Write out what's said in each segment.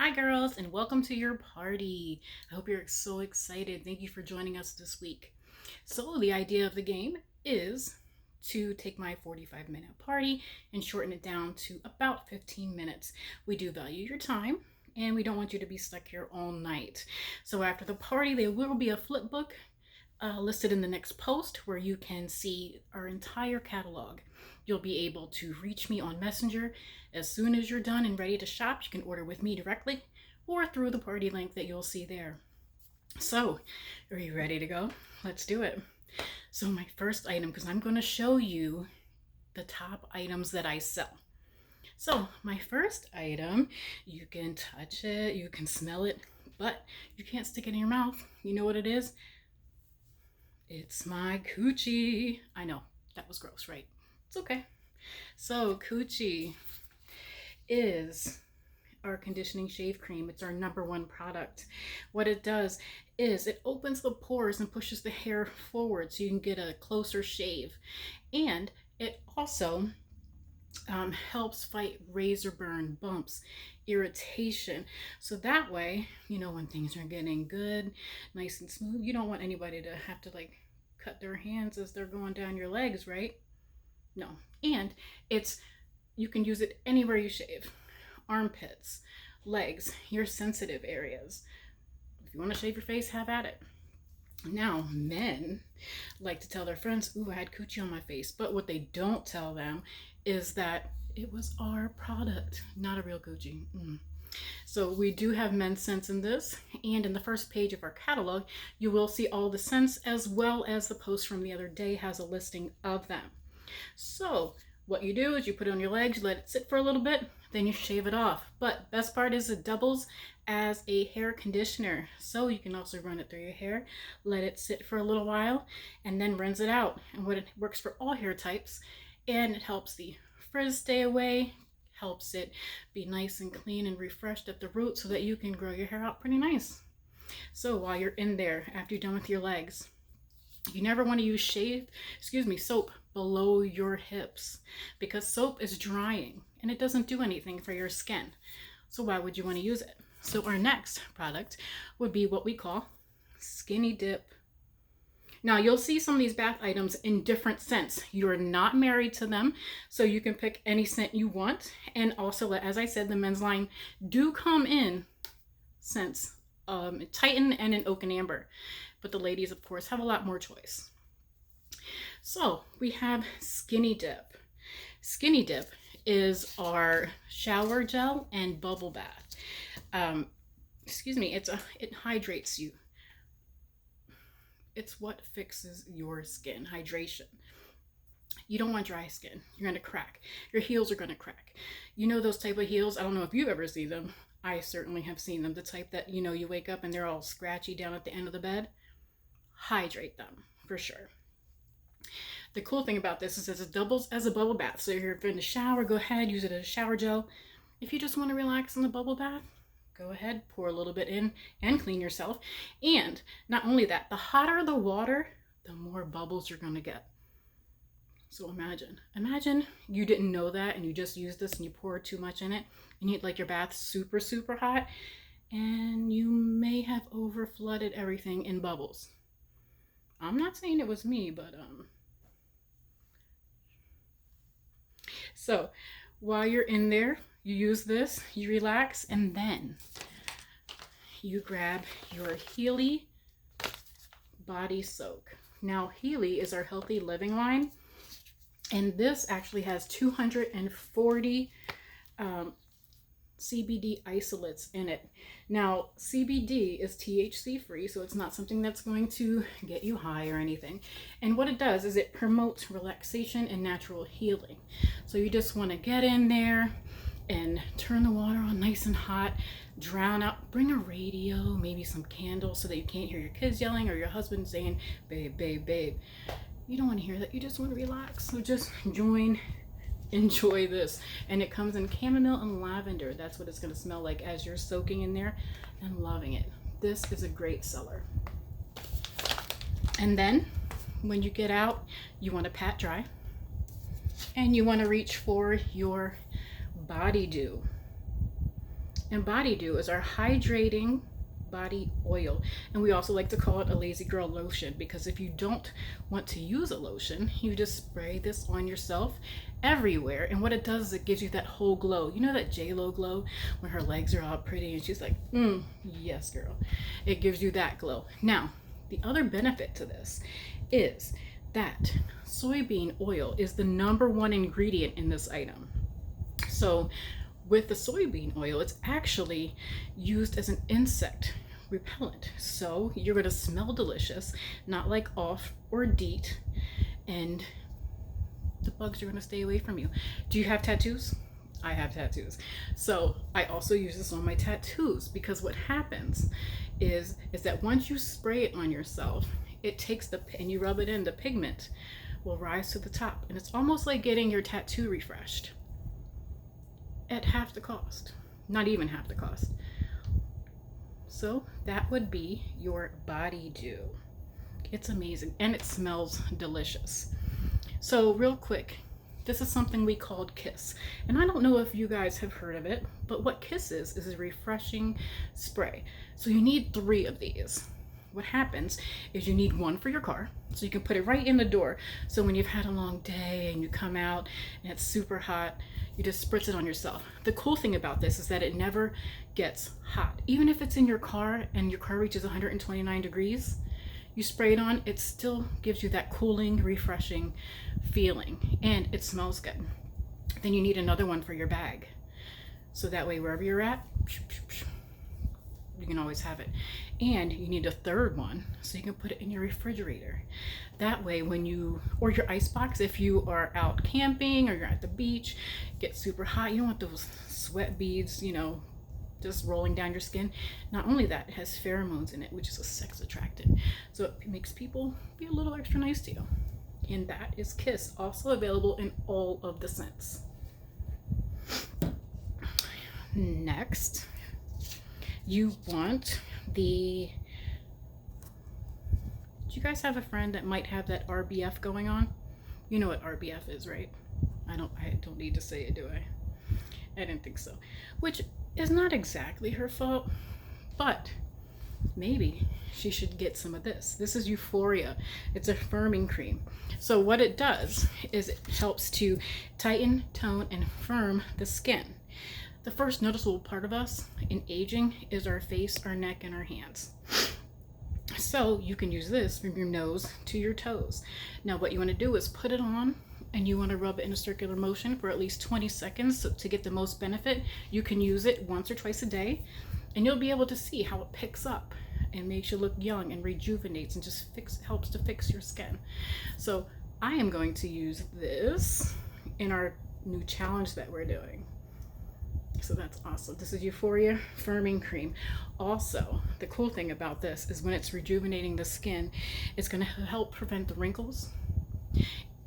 Hi, girls, and welcome to your party. I hope you're so excited. Thank you for joining us this week. So, the idea of the game is to take my 45-minute party and shorten it down to about 15 minutes. We do value your time and we don't want you to be stuck here all night. So, after the party, there will be a flip book listed in the next post where you can see our entire catalog. You'll be able to reach me on Messenger. As soon as you're done and ready to shop, you can order with me directly or through the party link that you'll see there. So, are you ready to go? Let's do it. So my first item, because I'm going to show you the top items that I sell. So my first item, you can touch it, you can smell it, but you can't stick it in your mouth. You know what it is? It's my coochie. I know, that was gross, right? It's okay. So coochie is our conditioning shave cream. It's our number one product. What it does is it opens the pores and pushes the hair forward so you can get a closer shave. And it also helps fight razor burn, bumps, irritation. So that way, when things are getting good, nice and smooth, you don't want anybody to have to cut their hands as they're going down your legs, right? No. And you can use it anywhere you shave. Armpits, legs, your sensitive areas. If you want to shave your face, have at it. Now, men like to tell their friends, ooh, I had coochie on my face. But what they don't tell them is that it was our product, not a real coochie. So we do have men's scents in this. And in the first page of our catalog, you will see all the scents as well as the post from the other day has a listing of them. So what you do is you put it on your legs, you let it sit for a little bit, then you shave it off. But best part is it doubles as a hair conditioner. So you can also run it through your hair, let it sit for a little while, and then rinse it out. And what it works for all hair types, and it helps the frizz stay away, helps it be nice and clean and refreshed at the root so that you can grow your hair out pretty nice. So while you're in there, after you're done with your legs, you never want to use soap below your hips because soap is drying and it doesn't do anything for your skin. So why would you want to use it? So our next product would be what we call Skinny Dip. Now you'll see some of these bath items in different scents. You're not married to them, so you can pick any scent you want. And also, as I said, the men's line do come in scents, Titan and an Oak and Amber. But the ladies, of course, have a lot more choice. So we have Skinny Dip. Skinny Dip is our shower gel and bubble bath. It hydrates you. It's what fixes your skin, hydration. You don't want dry skin. You're going to crack. Your heels are going to crack. You know those type of heels? I don't know if you've ever seen them. I certainly have seen them. The type that, you wake up and they're all scratchy down at the end of the bed. Hydrate them, for sure. The cool thing about this is it doubles as a bubble bath. So if you're in the shower, go ahead, use it as a shower gel. If you just want to relax in the bubble bath, go ahead, pour a little bit in and clean yourself. And not only that, the hotter the water, the more bubbles you're going to get. So imagine you didn't know that and you just used this and you poured too much in it and you your bath super, super hot and you may have over flooded everything in bubbles. I'm not saying it was me, but so while you're in there, you use this, you relax, and then you grab your Healy Body Soak. Now, Healy is our healthy living line, and this actually has 240 CBD isolates in it. Now, CBD is THC free, so it's not something that's going to get you high or anything. And what it does is it promotes relaxation and natural healing. So you just want to get in there and turn the water on nice and hot, drown out, bring a radio, maybe some candles so that you can't hear your kids yelling or your husband saying, babe, babe, babe. You don't want to hear that. You just want to relax. So just enjoy this. And it comes in chamomile and lavender. That's what it's going to smell like as you're soaking in there and loving it. This is a great seller. And then when you get out, you want to pat dry and you want to reach for your Body Dew. And Body Dew is our hydrating body oil, and we also like to call it a lazy girl lotion, because if you don't want to use a lotion, you just spray this on yourself everywhere, and what it does is it gives you that whole glow. You know that J-Lo glow when her legs are all pretty and she's like, yes girl. It gives you that glow. Now the other benefit to this is that soybean oil is the #1 ingredient in this item. So with the soybean oil, it's actually used as an insect repellent. So you're going to smell delicious, not like off or DEET, and the bugs are going to stay away from you. Do you have tattoos? I have tattoos. So I also use this on my tattoos, because what happens is that once you spray it on yourself, it takes and you rub it in, the pigment will rise to the top, and it's almost like getting your tattoo refreshed at half the cost, not even half the cost. So that would be your Body Dew. It's amazing, and it smells delicious. So real quick, this is something we called Kiss, and I don't know if you guys have heard of it, but what Kiss is a refreshing spray. So you need 3 of these. What happens is you need 1 for your car, so you can put it right in the door, so when you've had a long day and you come out and it's super hot, you just spritz it on yourself. The cool thing about this is that it never gets hot. Even if it's in your car and your car reaches 129 degrees, you spray it on, it still gives you that cooling, refreshing feeling, and it smells good. Then you need another one for your bag, so that way wherever you're at, you can always have it. And you need a 3rd one so you can put it in your refrigerator. That way when you, or your ice box, if you are out camping or you're at the beach, get super hot, you don't want those sweat beads, you know, just rolling down your skin. Not only that, it has pheromones in it, which is a sex attractant, so it makes people be a little extra nice to you. And that is Kiss, also available in all of the scents. Next, you want the, do you guys have a friend that might have that RBF going on? You know what RBF is, right? I don't need to say it, do I? I didn't think so. Which is not exactly her fault, but maybe she should get some of this. This is Euphoria. It's a firming cream. So what it does is it helps to tighten, tone, and firm the skin. The first noticeable part of us in aging is our face, our neck, and our hands. So you can use this from your nose to your toes. Now what you want to do is put it on, and you want to rub it in a circular motion for at least 20 seconds so to get the most benefit. You can use it once or twice a day, and you'll be able to see how it picks up and makes you look young and rejuvenates and just helps to fix your skin. So I am going to use this in our new challenge that we're doing. So that's awesome. This is Euphoria Firming Cream. Also, the cool thing about this is when it's rejuvenating the skin, it's going to help prevent the wrinkles.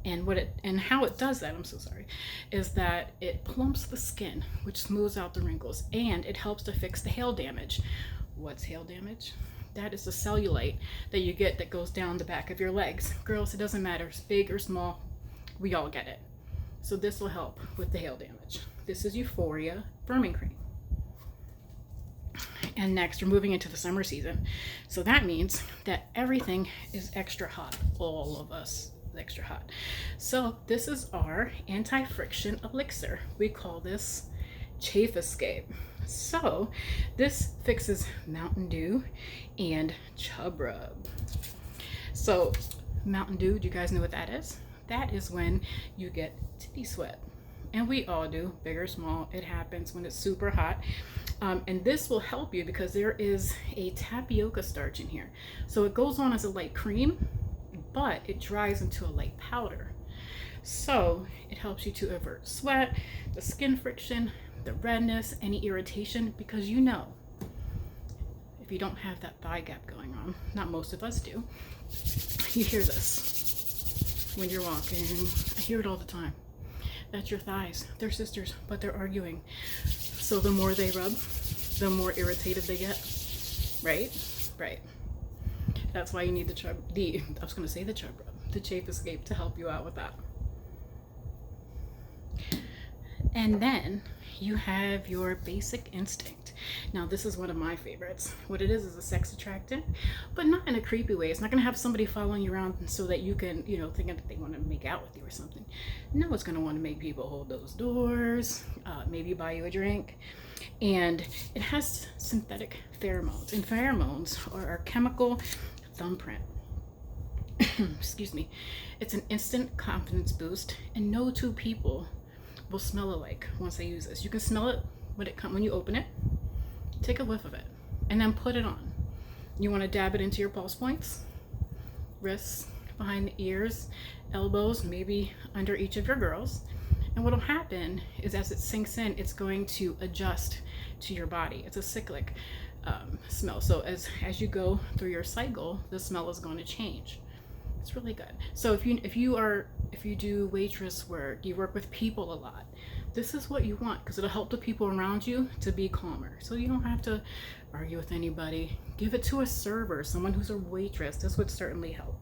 And how it does that, I'm so sorry, is that it plumps the skin, which smooths out the wrinkles, and it helps to fix the hair damage. What's hair damage? That is the cellulite that you get that goes down the back of your legs. Girls, it doesn't matter, it's big or small, we all get it. So this will help with the hair damage. This is Euphoria Firming Cream. And next, we're moving into the summer season. So that means that everything is extra hot. All of us is extra hot. So this is our anti-friction elixir. We call this Chafe Escape. So this fixes Mountain Dew and Chub Rub. So Mountain Dew, do you guys know what that is? That is when you get titty sweat. And we all do, big or small, it happens when it's super hot. And this will help you because there is a tapioca starch in here. So it goes on as a light cream, but it dries into a light powder. So it helps you to avert sweat, the skin friction, the redness, any irritation, because you know, if you don't have that thigh gap going on, not most of us do, you hear this when you're walking. I hear it all the time. That's your thighs. They're sisters, but they're arguing. So the more they rub, the more irritated they get. Right? Right. That's why you need the Chafe Escape to help you out with that. And then you have your Basic Instinct. Now, this is one of my favorites. What it is a sex attractant, but not in a creepy way. It's not gonna have somebody following you around so that you can, thinking that they want to make out with you or something. No, it's gonna want to make people hold those doors, maybe buy you a drink. And it has synthetic pheromones, and pheromones are our chemical thumbprint. Excuse me. It's an instant confidence boost, and no two people will smell alike once they use this. You can smell it when you open it. Take a whiff of it and then put it on. You want to dab it into your pulse points, wrists, behind the ears, elbows, maybe under each of your girls. And what will happen is as it sinks in, it's going to adjust to your body. It's a cyclic smell. So as you go through your cycle, the smell is going to change. It's really good. So if you do waitress work, you work with people a lot, this is what you want, because it'll help the people around you to be calmer. So you don't have to argue with anybody. Give it to a server, someone who's a waitress. This would certainly help.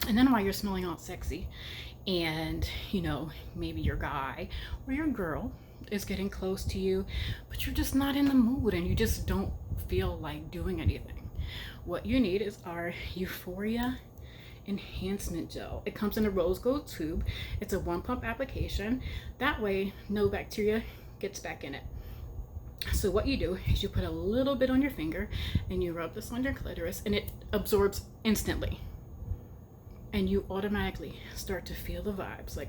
And then while you're smelling all sexy, and maybe your guy or your girl is getting close to you, but you're just not in the mood and you just don't feel like doing anything, what you need is our Euphoria Enhancement Gel. It comes in a rose gold tube. It's a 1-pump application. That way no bacteria gets back in it. So what you do is you put a little bit on your finger and you rub this on your clitoris, and it absorbs instantly. And you automatically start to feel the vibes, like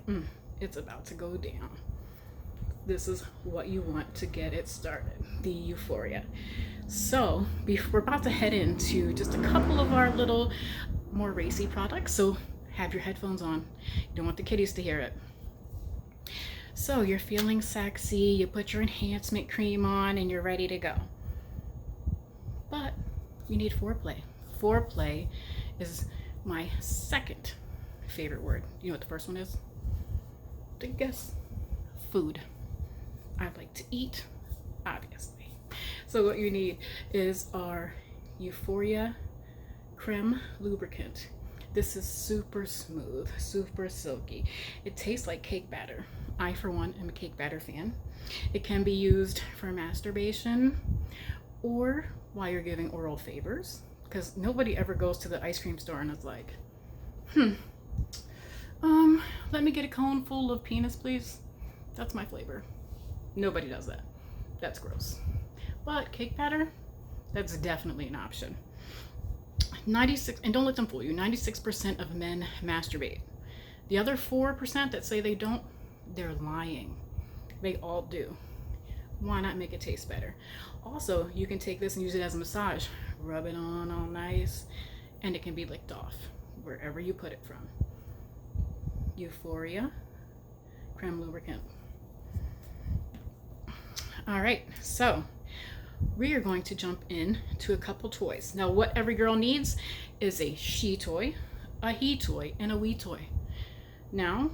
it's about to go down. This is what you want to get it started, the Euphoria. So we're about to head into just a couple of our little more racy products. So have your headphones on. You don't want the kiddies to hear it. So you're feeling sexy, you put your enhancement cream on, and you're ready to go. But you need foreplay. Foreplay is my second favorite word. You know what the first one is? I guess food. I like to eat, obviously. So what you need is our Euphoria Creme Lubricant. This is super smooth, super silky. It tastes like cake batter. I, for one, am a cake batter fan. It can be used for masturbation or while you're giving oral favors, because nobody ever goes to the ice cream store and is like, let me get a cone full of penis, please. That's my flavor. Nobody does that. That's gross. But cake batter, that's definitely an option. 96, and don't let them fool you, 96% of men masturbate. The other 4% that say they don't, they're lying. They all do. Why not make it taste better? Also, you can take this and use it as a massage. Rub it on all nice, and it can be licked off wherever you put it from. Euphoria Creme Lubricant. All right, so we are going to jump in to a couple toys. Now, what every girl needs is a she toy, a he toy, and a we toy. Now,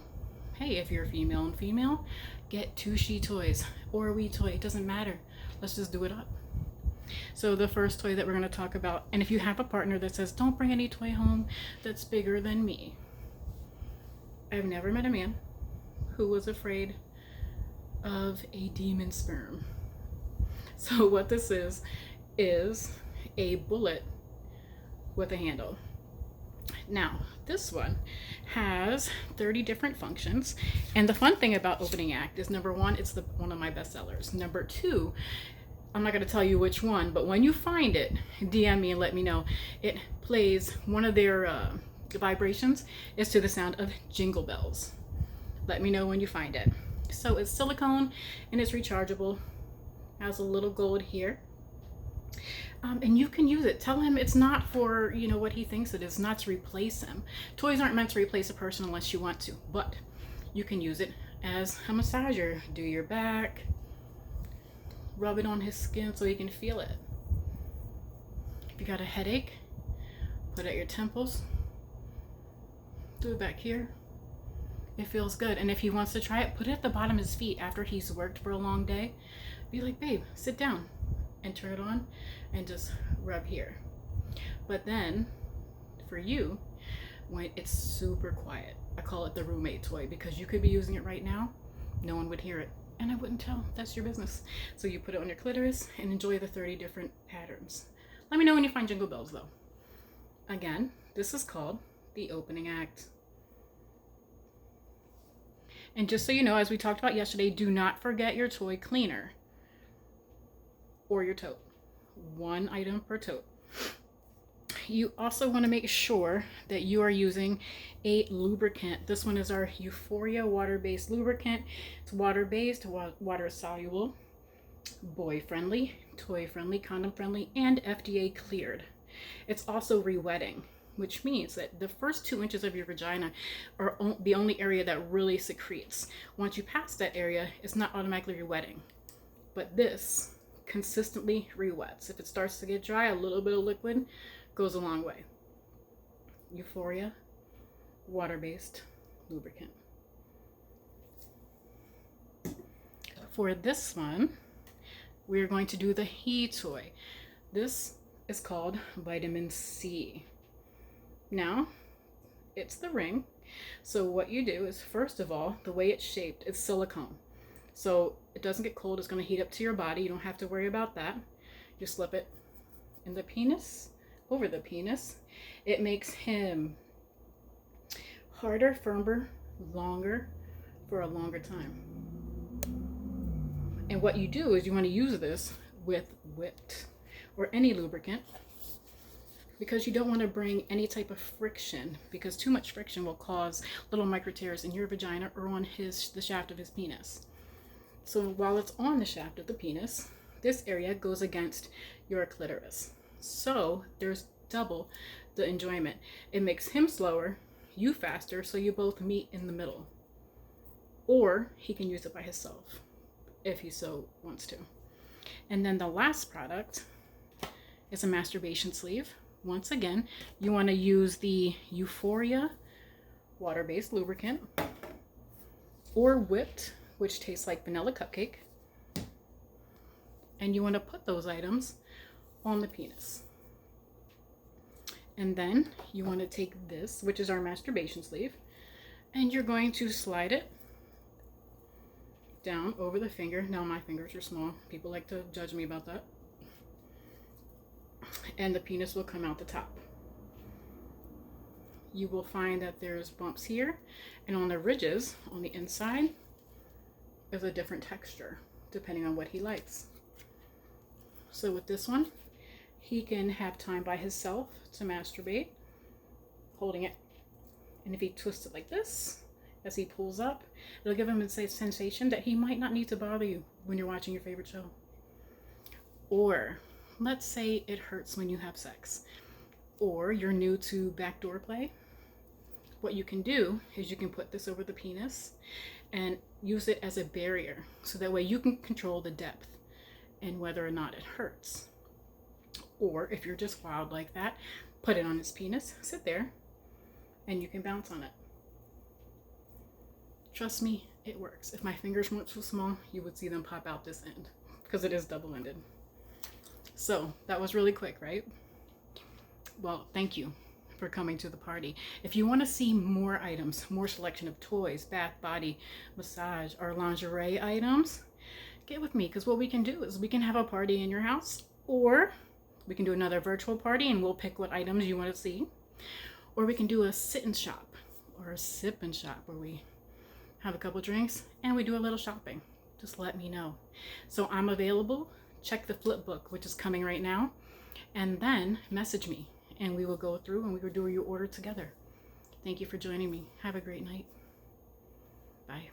hey, if you're female and female, get 2 she toys or a we toy. It doesn't matter. Let's just do it up. So the first toy that we're going to talk about, and if you have a partner that says, don't bring any toy home that's bigger than me. I've never met a man who was afraid of a demon sperm. So what this is a bullet with a handle. Now, this one has 30 different functions. And the fun thing about Opening Act is, number one, it's one of my best sellers. Number two, I'm not going to tell you which one, but when you find it, DM me and let me know. It plays, one of their vibrations is to the sound of jingle bells. Let me know when you find it. So it's silicone and it's rechargeable. Has a little gold here. And you can use it. Tell him it's not for, what he thinks it is, not to replace him. Toys aren't meant to replace a person unless you want to, but you can use it as a massager. Do your back, rub it on his skin so he can feel it. If you got a headache, put it at your temples. Do it back here. It feels good. And if he wants to try it, put it at the bottom of his feet after he's worked for a long day. Be like, babe, sit down and turn it on and just rub here. But then for you, when it's super quiet, I call it the roommate toy, because you could be using it right now, no one would hear it, and I wouldn't tell. That's your business. So you put it on your clitoris and enjoy the 30 different patterns. Let me know when you find Jingle Bells though. Again, this is called the opening act. And just so you know, as we talked about yesterday, do not forget your toy cleaner or your tote. 1 item per tote. You also want to make sure that you are using a lubricant. This one is our Euphoria water-based lubricant. It's water-based, water-soluble, boy-friendly, toy-friendly, condom-friendly, and FDA cleared. It's also re-wetting, which means that the first 2 inches of your vagina are the only area that really secretes. Once you pass that area, it's not automatically re-wetting. But this consistently re-wets. If it starts to get dry, a little bit of liquid goes a long way. Euphoria water-based lubricant. For this one, we're going to do the He toy. This is called Vitamin C. Now, it's the ring. So what you do is, first of all, the way it's shaped is silicone. So it doesn't get cold. It's going to heat up to your body. You don't have to worry about that. You slip it in the penis, over the penis. It makes him harder, firmer, longer for a longer time. And what you do is you want to use this with whipped or any lubricant, because you don't want to bring any type of friction, because too much friction will cause little micro tears in your vagina or on the shaft of his penis. So while it's on the shaft of the penis, this area goes against your clitoris. So there's double the enjoyment. It makes him slower, you faster, so you both meet in the middle. Or he can use it by himself if he so wants to. And then the last product is a masturbation sleeve. Once again, you want to use the Euphoria water-based lubricant or whipped, which tastes like vanilla cupcake. And you want to put those items on the penis. And then you want to take this, which is our masturbation sleeve, and you're going to slide it down over the finger. Now my fingers are small. People like to judge me about that. And the penis will come out the top. You will find that there's bumps here, and on the ridges on the inside is a different texture depending on what he likes. So with this one, he can have time by himself to masturbate, holding it. And if he twists it like this, as he pulls up, it'll give him a sensation that he might not need to bother you when you're watching your favorite show. Or let's say it hurts when you have sex, or you're new to backdoor play. What you can do is you can put this over the penis and use it as a barrier, so that way you can control the depth and whether or not it hurts. Or if you're just wild like that, put it on his penis, sit there, and you can bounce on it. Trust me, it works. If my fingers weren't so small, you would see them pop out this end, because it is double-ended. So that was really quick, right? Well, thank you for coming to the party. If you want to see more items, more selection of toys, bath, body, massage, or lingerie items, get with me, because what we can do is we can have a party in your house, or we can do another virtual party and we'll pick what items you want to see, or we can do a sit and shop or a sip and shop where we have a couple drinks and we do a little shopping. Just let me know. So I'm available. Check the flip book, which is coming right now, and then message me and we will go through and we will do your order together. Thank you for joining me. Have a great night. Bye.